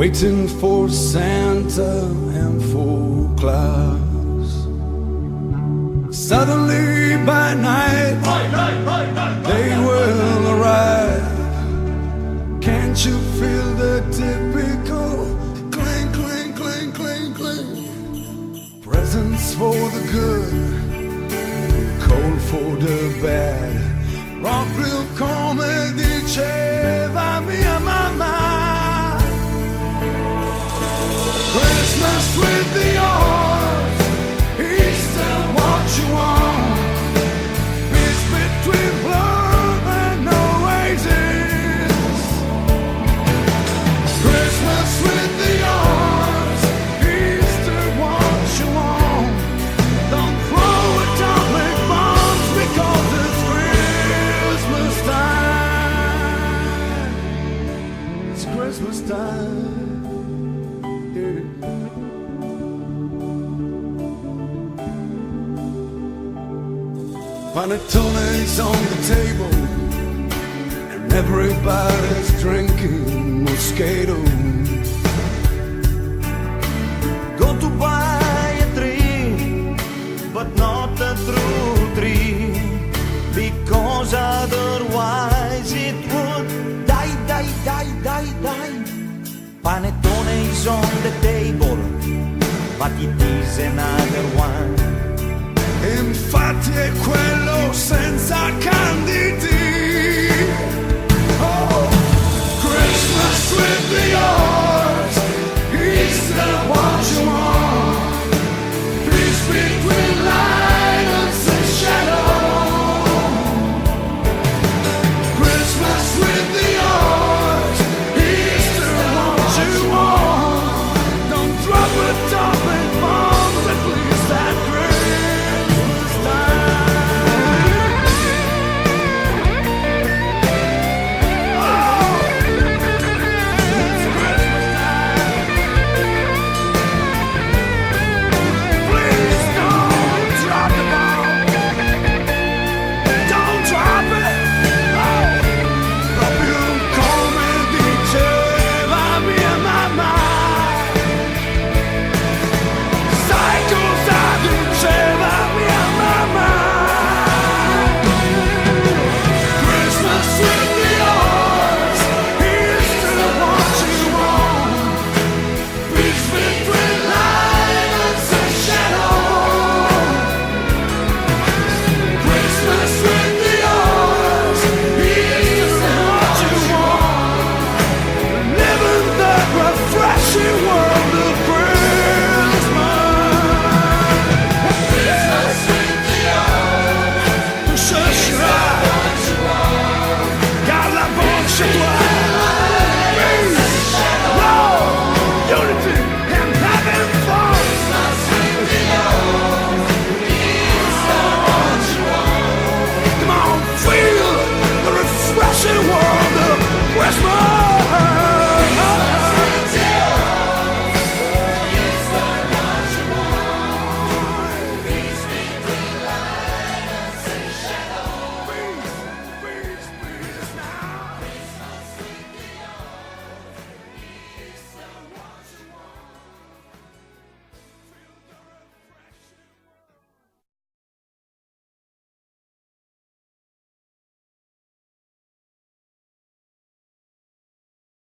waiting for Santa and for Claus. Suddenly by night, they will arrive. Can't you feel the typical clink, clink, clink, clink, clink? Presents for the good, coal for the bad. Proprio come diceva mia mamma. Christmas with the odds, Easter what you want. Peace between love and oasis. Christmas with the odds, Easter what you want. Don't throw atomic bombs because it's Christmas time. It's Christmas time. Panettone's on the table and everybody's drinking Moscato. Go to buy a tree, but not a true tree, because otherwise it would die, die, die, die, die. Panettone is on the table, but it is another one. Infatti è quello senza canditi. Oh, Christmas with the